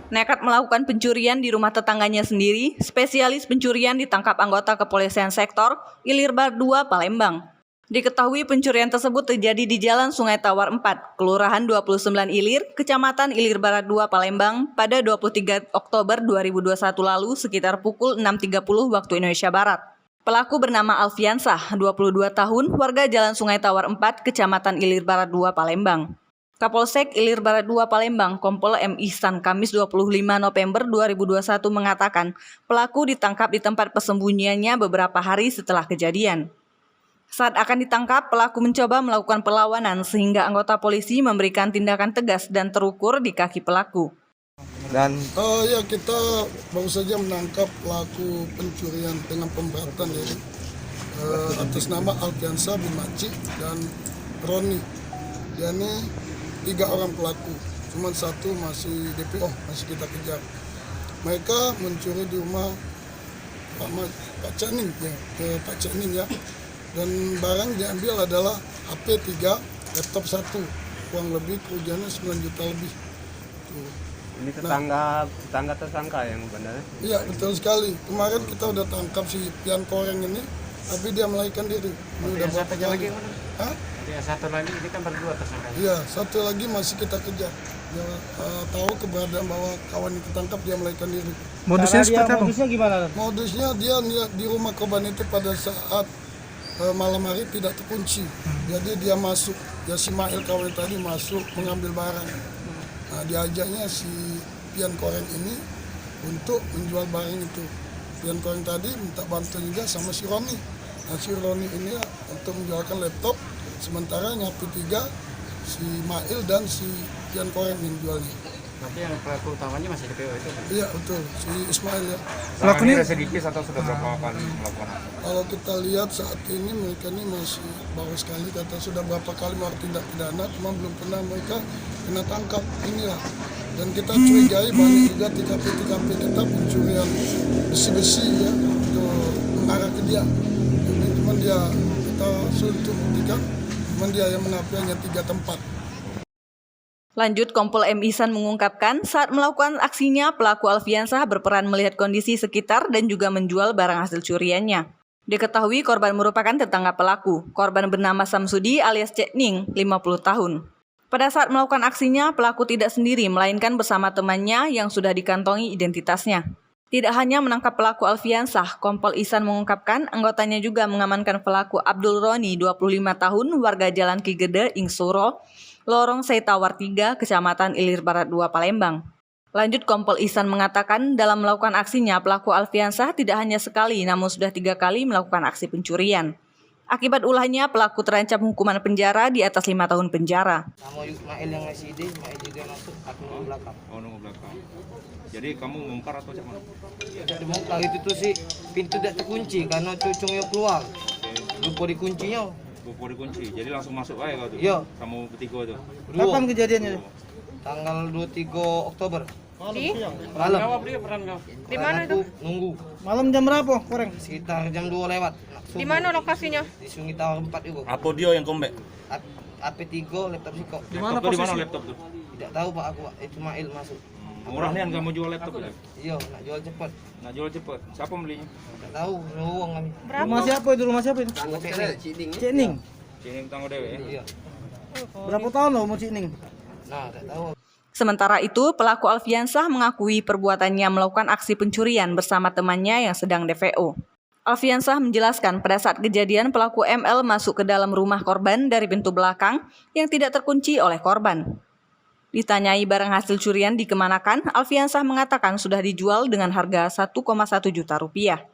Nekat melakukan pencurian di rumah tetangganya sendiri, spesialis pencurian ditangkap anggota kepolisian sektor Ilir Barat 2 Palembang. Diketahui pencurian tersebut terjadi di Jalan Sungai Tawar 4, Kelurahan 29 Ilir, Kecamatan Ilir Barat 2 Palembang pada 23 Oktober 2021 lalu sekitar pukul 6.30 waktu Indonesia Barat. Pelaku bernama Alfiansah, 22 tahun, warga Jalan Sungai Tawar 4, Kecamatan Ilir Barat 2 Palembang. Kapolsek Ilir Barat 2 Palembang, Kompol M. Ihsan, Kamis 25 November 2021 mengatakan pelaku ditangkap di tempat persembunyiannya beberapa hari setelah kejadian. Saat akan ditangkap, pelaku mencoba melakukan perlawanan sehingga anggota polisi memberikan tindakan tegas dan terukur di kaki pelaku. Kita baru saja menangkap pelaku pencurian dengan pemberatan atas nama Alfiansah bin Maci dan Roni. Dia ini 3 orang pelaku, cuma 1 masih DPO, masih kita kejar. Mereka mencuri di rumah Pak Cening ya. Dan barang diambil adalah HP 3, laptop 1, uang lebih kerugiannya 9 juta lebih. Ini tetangga tersangka yang benar? Iya, betul sekali. Kemarin kita udah tangkap si Pian Koreng ini, tapi dia melarikan diri. Ini udah berapa kali? Satu lagi ini kan berdua tersangka. Iya, satu lagi masih kita kejar. Dia tahu keberadaan bahwa kawan itu tangkap, dia melarikan diri. Modusnya seperti apa? Modusnya gimana? Modusnya dia di rumah korban itu pada saat malam hari tidak terkunci. Jadi dia masuk, ya si Mail kawan tadi masuk mengambil barang. Nah, diajaknya si Pian Koreng ini untuk menjual barang itu. Pian Koreng tadi minta bantuan juga sama si Roni. Nah, si Roni ini untuk menjualkan laptop, sementara nyapi 3 si Mail dan si Pian Koreng yang jualnya. Berarti yang pelaku utamanya masih DPO itu kan? Iya betul, si Ismail ya. Pelakunya residipis atau sudah berapa kali melakukan? Kalau kita lihat saat ini mereka ini masih baru sekali, kata sudah berapa kali melakukan tindak pidana, cuma belum pernah mereka kena tangkap inilah. Dan kita curigai banyak juga TKP kita pencurian besi-besi ya untuk mengarah ke dia. Jadi cuma dia kita sulit untuk buktikan, cuma dia yang mengakui hanya 3 tempat. Lanjut, Kompol M. Ihsan mengungkapkan saat melakukan aksinya, pelaku Alfiansah berperan melihat kondisi sekitar dan juga menjual barang hasil curiannya. Diketahui korban merupakan tetangga pelaku. Korban bernama Samsudi alias Cek Ning, 50 tahun. Pada saat melakukan aksinya, pelaku tidak sendiri, melainkan bersama temannya yang sudah dikantongi identitasnya. Tidak hanya menangkap pelaku Alfiansah, Kompol Ihsan mengungkapkan anggotanya juga mengamankan pelaku Abdul Roni, 25 tahun, warga Jalan Ki Gede, Ingsuro, Lorong Seitawar 3, Kecamatan Ilir Barat 2, Palembang. Lanjut, Kompol Ihsan mengatakan dalam melakukan aksinya, pelaku Alfiansah tidak hanya sekali, namun sudah 3 kali melakukan aksi pencurian. Akibat ulahnya, pelaku terancam hukuman penjara di atas 5 tahun penjara. Sama Ismail yang ngasih ide, Ismail juga masuk, aku nunggu belakang. Oh, nunggu belakang. Jadi kamu ngungkar atau cak mana? Tidak dimungkar itu tuh sih, pintu tidak terkunci karena cucungnya keluar. Lupa dikuncinya. Buku dikunci, jadi langsung masuk aja kau tuh? Iya. Kamu bertiga tuh? Kapan kejadiannya? Tanggal 23 Oktober. Di? Malam. Di mana itu? Nunggu. Malam jam berapa, Koreng? Sekitar jam 2 lewat. Di mana lokasinya? Di Sungai Tawar 4 itu. Apa dia yang kombek? AP3, laptop Siko. Di mana Laptop tuh di mana posisi? laptop tuh? Tidak tahu Pak aku, Pak. Ismail masuk. Murah nih kamu jual laptop itu? Iya, nak jual cepat. Nah jual cepet, siapa belinya? Tidak tahu, uang kami. Berapa? Rumah siapa itu? Rumah siapa itu? Cik Ning. Sini tanggung dewe ya? Iya. Berapa tahun lo umur Cik Ning? Nah, tidak tahu. Sementara itu, pelaku Alfiansah mengakui perbuatannya melakukan aksi pencurian bersama temannya yang sedang DPO. Alfiansah menjelaskan pada saat kejadian pelaku ML masuk ke dalam rumah korban dari pintu belakang yang tidak terkunci oleh korban. Ditanyai barang hasil curian dikemanakan, Alfiansah mengatakan sudah dijual dengan harga 1,1 juta rupiah.